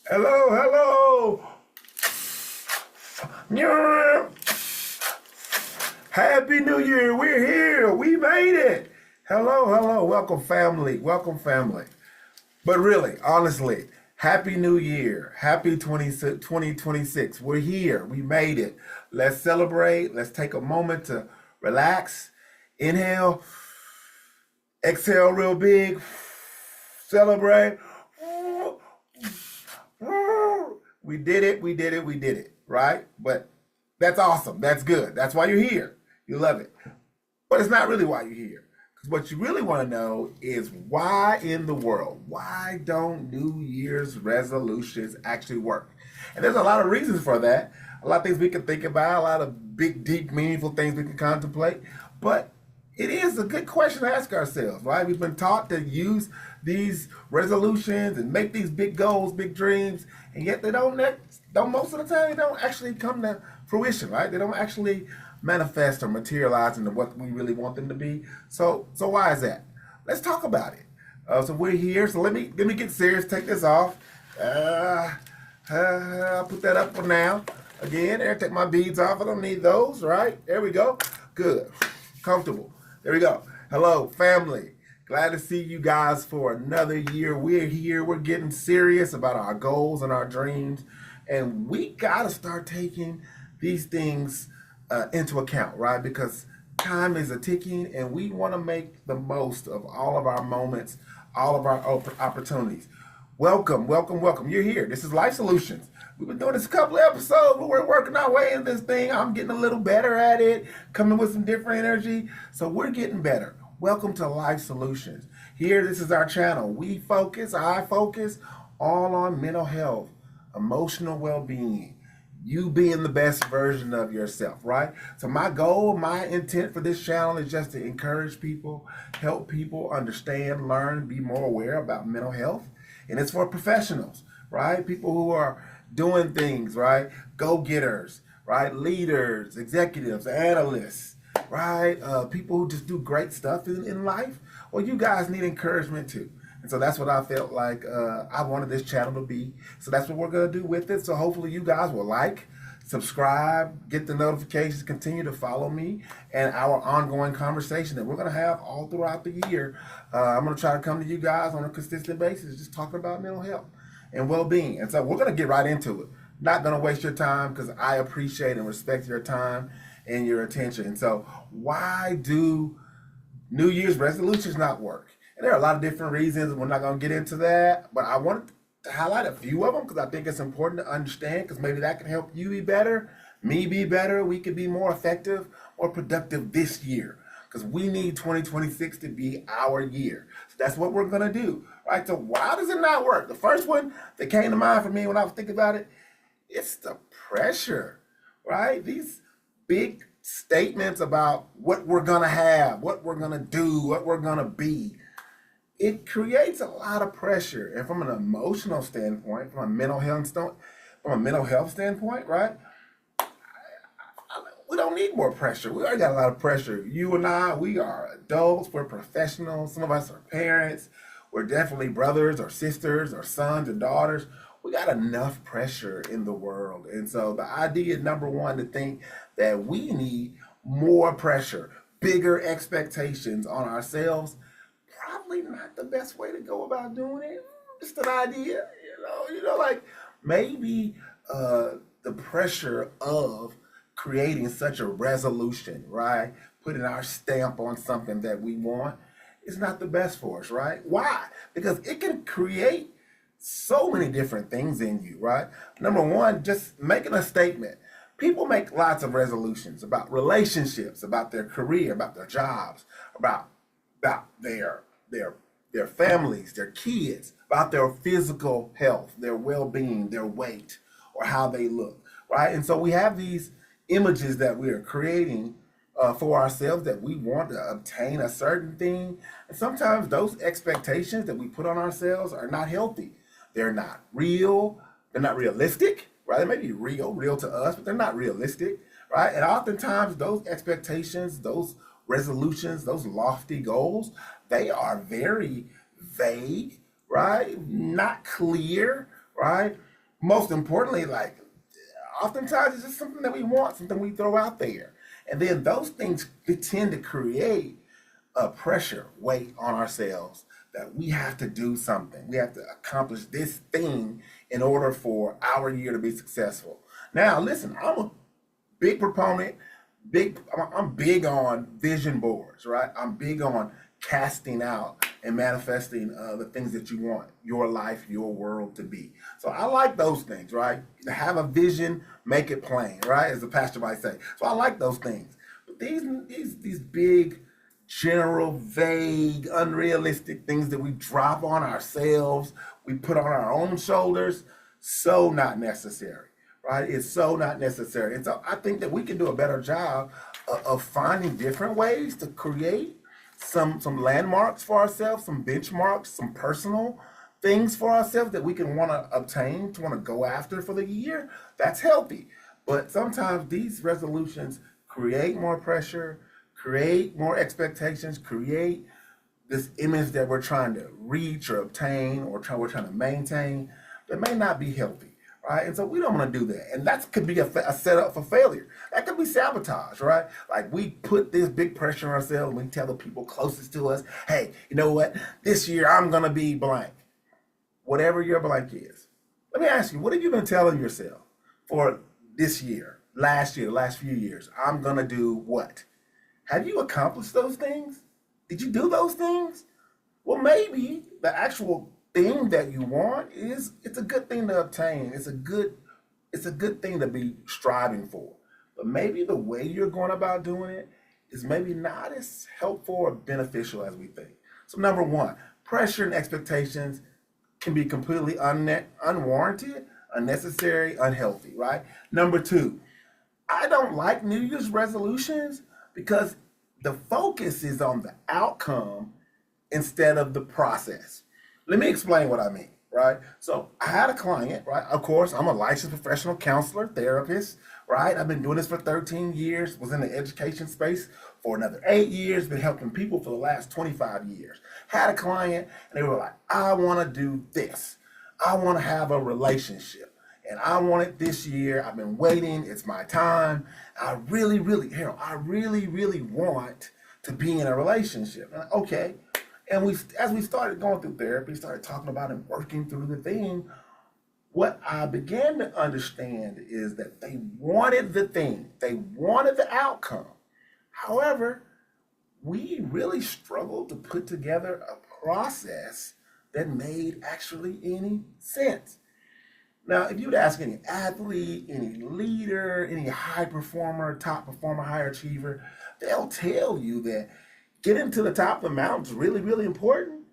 Hello, hello. Happy New Year. We're here. We made it. Hello, hello. Welcome, family. Welcome, family. But really, honestly, Happy New Year. Happy 2026. We're here. We made it. Let's celebrate. Let's take a moment to relax. Inhale. Exhale real big. Celebrate. We did it, we did it, we did it, right? But that's awesome. That's good. That's why you're here. You love it. But it's not really why you're here. Because what you really want to know is why in the world, why don't New Year's resolutions actually work? And there's a lot of reasons for that. A lot of things we can think about, a lot of big, deep, meaningful things we can contemplate. But it is a good question to ask ourselves, right? We've been taught to use these resolutions and make these big goals, big dreams, and yet they don't most of the time they don't actually come to fruition, right? They don't actually manifest or materialize into what we really want them to be. So why is that? Let's talk about it. So we're here. So let me get serious. Take this off. I'll put that up for now. Again, there. Take my beads off. I don't need those. Right? There we go. Good. Comfortable. There we go. Hello, family. Glad to see you guys for another year. We're here. We're getting serious about our goals and our dreams. And we got to start taking these things into account, right? Because time is a ticking and we want to make the most of all of our moments, all of our opportunities. Welcome, welcome, welcome. You're here. This is Life Solutions. We've been doing this a couple of episodes, but we're working our way in this thing. I'm getting a little better at it, coming with some different energy. So we're getting better. Welcome to Life Solutions. Here, this is our channel. I focus all on mental health, emotional well-being, you being the best version of yourself, right? So my goal, my intent for this channel is just to encourage people, help people understand, learn, be more aware about mental health. And it's for professionals, right? People who are doing things, right? Go-getters, right? Leaders, executives, analysts, right? People who just do great stuff in life. Well, you guys need encouragement too. And so that's what I felt like I wanted this channel to be. So that's what we're going to do with it. So hopefully you guys will like, subscribe, get the notifications, continue to follow me and our ongoing conversation that we're going to have all throughout the year. I'm going to try to come to you guys on a consistent basis, just talking about mental health and well-being. And so we're going to get right into it. Not going to waste your time because I appreciate and respect your time and your attention. And so why do New Year's resolutions not work? And there are a lot of different reasons. We're not going to get into that, but I wanted to highlight a few of them because I think it's important to understand because maybe that can help you be better, me be better. We could be more effective, more productive this year because we need 2026 to be our year. So that's what we're going to do, right? So why does it not work? The first one that came to mind for me when I was thinking about it, it's the pressure, right? These big statements about what we're going to have, what we're going to do, what we're going to be. It creates a lot of pressure. And from an emotional standpoint, from a mental health standpoint, right? We don't need more pressure. We already got a lot of pressure. You and I, we are adults, we're professionals. Some of us are parents. We're definitely brothers or sisters or sons and daughters. We got enough pressure in the world. And so the idea, number one, to think that we need more pressure, bigger expectations on ourselves, probably not the best way to go about doing it. Just an idea, like maybe the pressure of creating such a resolution, right? Putting our stamp on something that we want is not the best for us, right? Why? Because it can create so many different things in you, right? Number one, just making a statement. People make lots of resolutions about relationships, about their career, about their jobs, about their families, their kids, about their physical health, their well-being, their weight, or how they look, right? And so we have these images that we are creating for ourselves that we want to obtain a certain thing. And sometimes those expectations that we put on ourselves are not healthy. They're not real. They're not realistic, right? They may be real to us, but they're not realistic, right? And oftentimes those expectations, those resolutions, those lofty goals, they are very vague, right? Not clear, right? most importantly, like oftentimes it's just something that we want, something we throw out there. And then those things tend to create a pressure weight on ourselves that we have to do something. We have to accomplish this thing in order for our year to be successful. Now, listen, I'm a big proponent, I'm big on vision boards, right? I'm big on casting out and manifesting the things that you want your life, your world to be. So I like those things, right? To have a vision, make it plain, right? As the pastor might say. So I like those things. But these big, general, vague, unrealistic things that we drop on ourselves, we put on our own shoulders, so not necessary, right? It's so not necessary. And so I think that we can do a better job of finding different ways to create some landmarks for ourselves, some benchmarks, some personal things for ourselves that we can want to obtain, to want to go after for the year. That's healthy. But sometimes these resolutions create more pressure, create more expectations, create this image that we're trying to reach or obtain or we're trying to maintain that may not be healthy, right? And so we don't want to do that. And that could be a setup for failure. That could be sabotage, right? Like we put this big pressure on ourselves and we tell the people closest to us, hey, you know what? This year I'm going to be blank. Whatever your blank is. Let me ask you, what have you been telling yourself for this year, last year, the last few years? I'm going to do what? Have you accomplished those things? Did you do those things? Well, maybe the actual thing that you want it's a good thing to obtain. It's a good thing to be striving for. But maybe the way you're going about doing it is maybe not as helpful or beneficial as we think. So number one, pressure and expectations can be completely unwarranted, unnecessary, unhealthy, right? Number two, I don't like New Year's resolutions because the focus is on the outcome instead of the process. Let me explain what I mean, right? So I had a client, right? Of course, I'm a licensed professional counselor, therapist, right? I've been doing this for 13 years, was in the education space for another 8 years, been helping people for the last 25 years. Had a client and they were like, I want to do this. I want to have a relationship. And I want it this year. I've been waiting. It's my time. I really, Harold, I really want to be in a relationship. And okay. And as we started going through therapy, started talking about and working through the thing, what I began to understand is that they wanted the thing. They wanted the outcome. However, we really struggled to put together a process that made actually any sense. Now, if you'd ask any athlete, any leader, any high performer, top performer, high achiever, they'll tell you that getting to the top of the mountain is really important.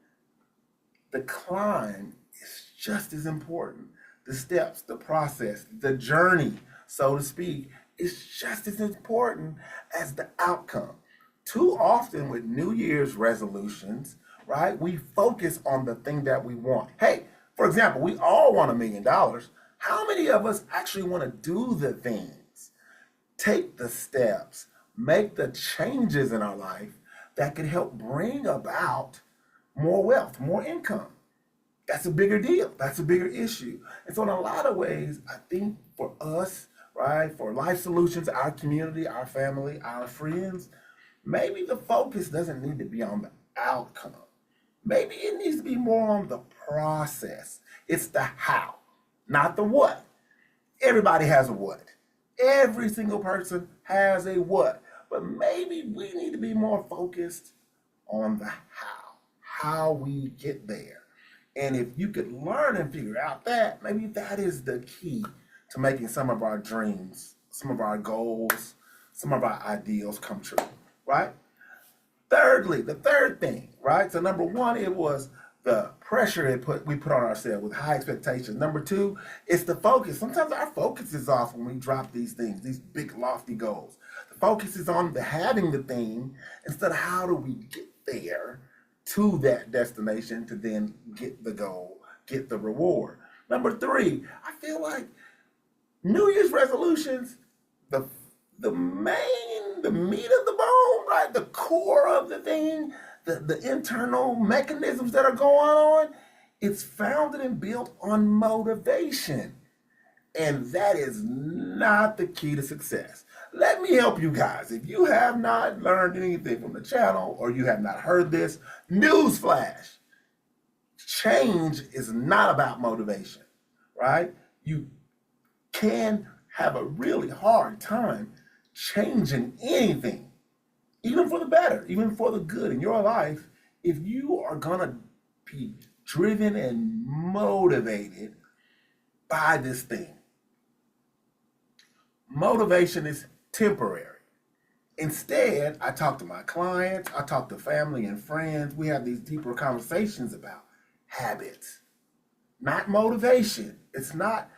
The climb is just as important. The steps, the process, the journey, so to speak, is just as important as the outcome. Too often with New Year's resolutions, right, we focus on the thing that we want. Hey, for example, we all want $1 million. How many of us actually want to do the things, take the steps, make the changes in our life that could help bring about more wealth, more income? That's a bigger deal. That's a bigger issue. And so in a lot of ways, I think for us, right, for Life Solutions, our community, our family, our friends, maybe the focus doesn't need to be on the outcome. Maybe it needs to be more on the process. It's the how, not the what. Everybody has a what. Every single person has a what. But maybe we need to be more focused on the how we get there. And if you could learn and figure out that, maybe that is the key to making some of our dreams, some of our goals, some of our ideals come true, right? Thirdly, the third thing, right? So number one, it was the pressure we put on ourselves with high expectations. Number two, it's the focus. Sometimes our focus is off when we drop these things, these big lofty goals. The focus is on having the thing instead of how do we get there to that destination to then get the goal, get the reward. Number three, I feel like New Year's resolutions, the meat of the bone, right? The core of the thing, the internal mechanisms that are going on, it's founded and built on motivation. And that is not the key to success. Let me help you guys. If you have not learned anything from the channel or you have not heard this, newsflash. Change is not about motivation, right? You can have a really hard time changing anything, even for the better, even for the good in your life, if you are gonna be driven and motivated by this thing. Motivation is temporary. Instead, I talk to my clients, I talk to family and friends. We have these deeper conversations about habits, not motivation. It's not,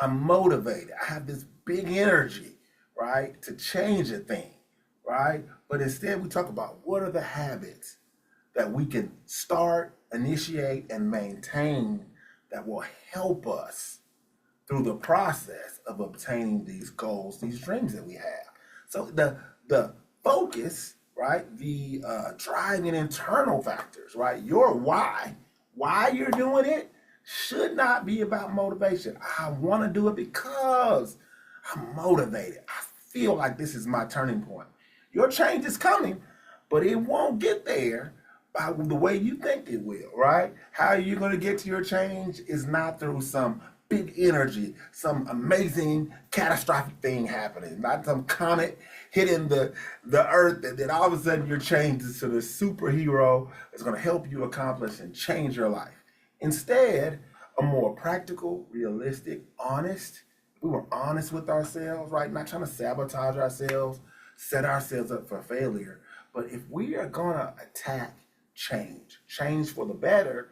I'm motivated. I have this big energy, right, to change a thing, right? But instead, we talk about what are the habits that we can start, initiate, and maintain that will help us through the process of obtaining these goals, these dreams that we have. So the focus, right, the driving internal factors, right, your why you're doing it should not be about motivation. I want to do it because I'm motivated. I feel like this is my turning point. Your change is coming, but it won't get there by the way you think it will, right? How you're going to get to your change is not through some big energy, some amazing catastrophic thing happening, not some comet hitting the earth, and then all of a sudden you're changed into the superhero that's going to help you accomplish and change your life. Instead, a more practical, realistic, honest, we were honest with ourselves, right? Not trying to sabotage ourselves, set ourselves up for failure. But if we are going to attack change for the better,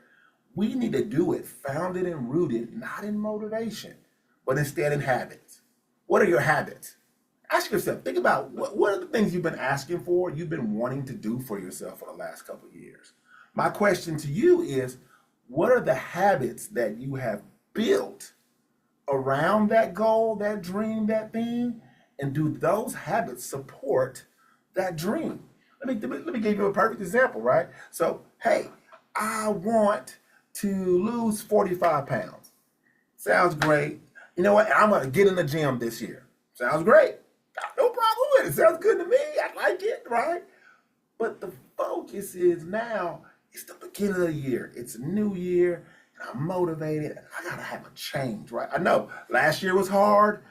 we need to do it founded and rooted, not in motivation, but instead in habits. What are your habits? Ask yourself, think about what are the things you've been asking for, you've been wanting to do for yourself for the last couple of years. My question to you is, what are the habits that you have built around that goal, that dream, that thing? And do those habits support that dream? Let me give you a perfect example, right? So, hey, I want to lose 45 pounds. Sounds great. You know what? I'm going to get in the gym this year. Sounds great. Got no problem with it. Sounds good to me. I like it, right? But the focus is now, it's the beginning of the year. It's a new year, and I'm motivated, and I got to have a change, right? I know last year was hard.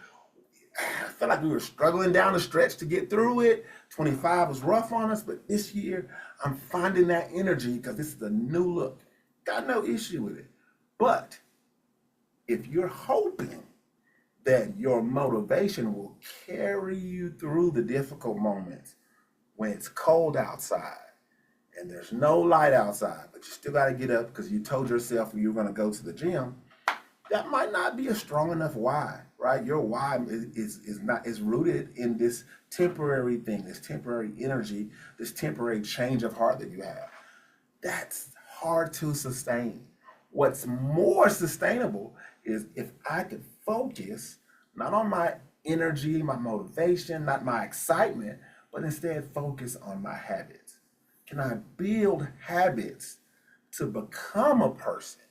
I felt like we were struggling down the stretch to get through it. 25 was rough on us, but this year, I'm finding that energy because this is a new look. Got no issue with it. But if you're hoping that your motivation will carry you through the difficult moments when it's cold outside and there's no light outside, but you still got to get up because you told yourself you were going to go to the gym, that might not be a strong enough why, right? Your why is rooted in this temporary thing, this temporary energy, this temporary change of heart that you have. That's hard to sustain. What's more sustainable is if I could focus not on my energy, my motivation, not my excitement, but instead focus on my habits. Can I build habits to become a person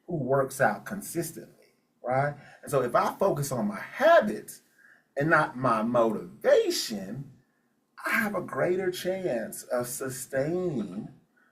who works out consistently, right? And so if I focus on my habits and not my motivation, I have a greater chance of sustaining,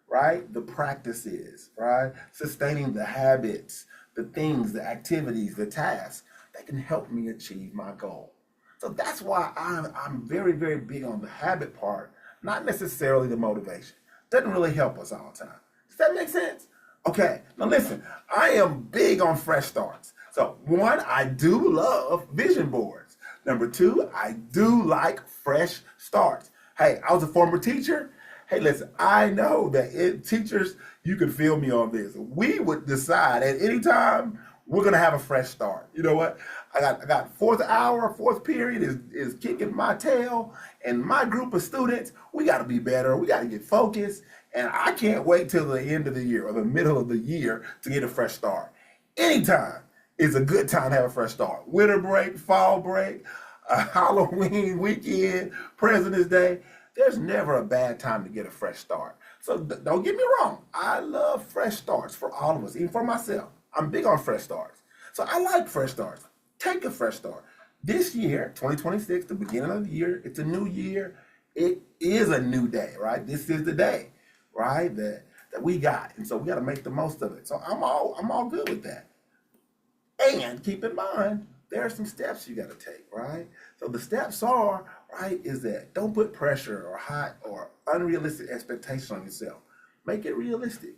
right, the practices, right, sustaining the habits, the things, the activities, the tasks that can help me achieve my goal. So that's why I'm very, very big on the habit part, not necessarily the motivation. Doesn't really help us all the time. Does that make sense? Okay, now listen, I am big on fresh starts. So one, I do love vision boards. Number two, I do like fresh starts. Hey, I was a former teacher. Hey, listen, I know that teachers, you can feel me on this. We would decide at any time we're gonna have a fresh start. You know what? I got fourth hour, fourth period is kicking my tail, and my group of students, we gotta be better. We gotta get focused, and I can't wait till the end of the year or the middle of the year to get a fresh start. Anytime is a good time to have a fresh start. Winter break, fall break, Halloween weekend, President's Day. There's never a bad time to get a fresh start. So don't get me wrong. I love fresh starts for all of us, even for myself. I'm big on fresh starts. So I like fresh starts. take a fresh start. This year, 2026, the beginning of the year, it's a new year. It is a new day, right? This is the day, right? That we got. And so we got to make the most of it. So I'm all good with that. And keep in mind, there are some steps you got to take, right? So the steps are, right, is that don't put pressure or high or unrealistic expectations on yourself. Make it realistic.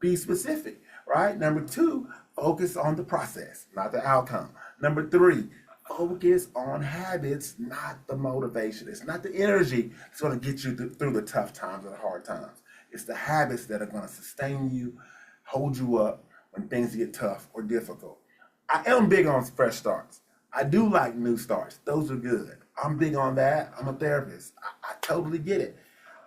Be specific, right? Number 2, focus on the process, not the outcome. Number 3, focus on habits, not the motivation. It's not the energy that's going to get you through the tough times and the hard times. It's the habits that are going to sustain you, hold you up when things get tough or difficult. I am big on fresh starts. I do like new starts. Those are good. I'm big on that. I'm a therapist. I totally get it.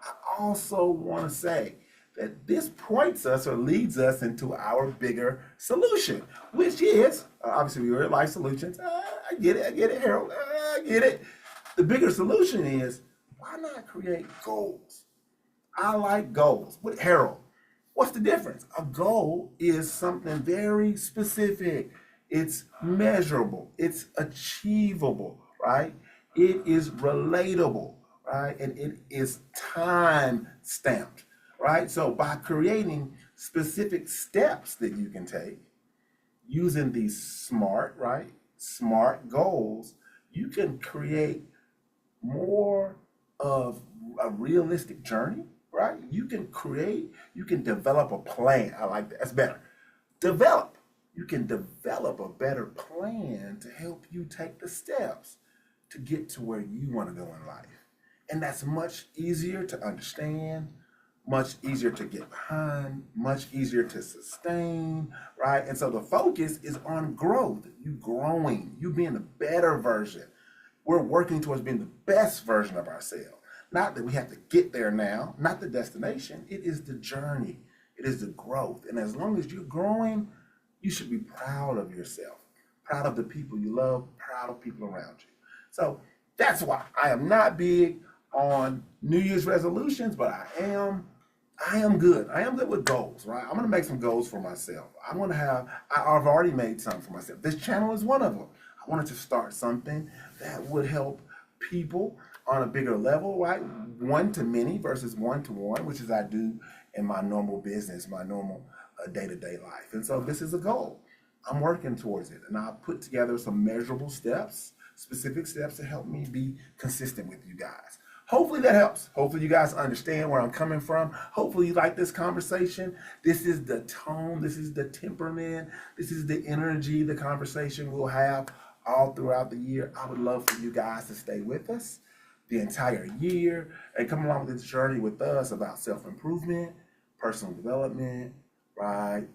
I also want to say that this points us or leads us into our bigger solution, which is, obviously we were at Life Solutions. I get it, Harold. I get it. The bigger solution is, why not create goals? I like goals. With Harold, what's the difference? A goal is something very specific. It's measurable. It's achievable, right? It is relatable, right? And it is time stamped, right? So by creating specific steps that you can take, using these smart goals, you can create more of a realistic journey, right? You can develop a plan. I like that. That's better. You can develop a better plan to help you take the steps to get to where you want to go in life. And that's much easier to understand, much easier to get behind, much easier to sustain, right? And so the focus is on growth, you growing, you being a better version. We're working towards being the best version of ourselves. Not that we have to get there now, not the destination. It is the journey. It is the growth. And as long as you're growing, you should be proud of yourself, proud of the people you love, proud of people around you. So that's why I am not big on New Year's resolutions, but I am good. I am good with goals, right? I'm gonna make some goals for myself. I've already made some for myself. This channel is one of them. I wanted to start something that would help people on a bigger level, right? One to many versus one to one, which is I do in my normal business, my normal day-to-day life. And so this is a goal. I'm working towards it. And I'll put together some measurable steps, specific steps to help me be consistent with you guys. Hopefully that helps. Hopefully you guys understand where I'm coming from. Hopefully you like this conversation. This is the tone. This is the temperament. This is the energy, the conversation we'll have all throughout the year. I would love for you guys to stay with us the entire year and come along with this journey with us about self-improvement, personal development, right?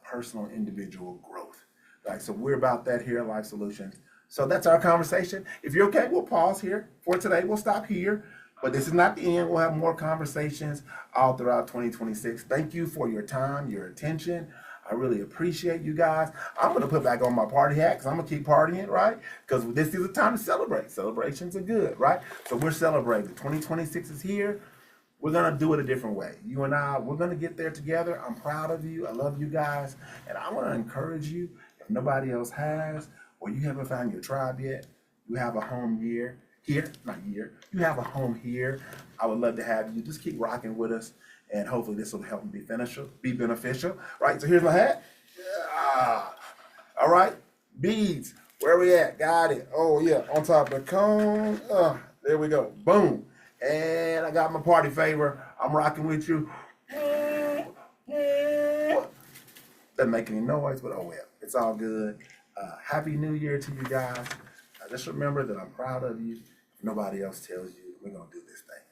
Personal individual growth, right? So we're about that here at Life Solutions. So that's our conversation. If you're okay, we'll pause here for today. We'll stop here, but this is not the end. We'll have more conversations all throughout 2026. Thank you for your time, your attention. I really appreciate you guys. I'm going to put back on my party hat because I'm going to keep partying, right? Because this is a time to celebrate. Celebrations are good, right? So we're celebrating. 2026 is here. We're going to do it a different way. You and I, we're going to get there together. I'm proud of you. I love you guys. And I want to encourage you, if nobody else has, or you haven't found your tribe yet, you have a home here, you have a home here. I would love to have you. Just keep rocking with us. And hopefully this will help me be beneficial. Right, so here's my hat. Yeah. All right, beads. Where we at? Got it. Oh, yeah, on top of the cone. There we go. Boom. And I got my party favor. I'm rocking with you. Doesn't make any noise, but oh well. It's all good. Happy New Year to you guys. Just remember that I'm proud of you. If nobody else tells you, we're going to do this thing.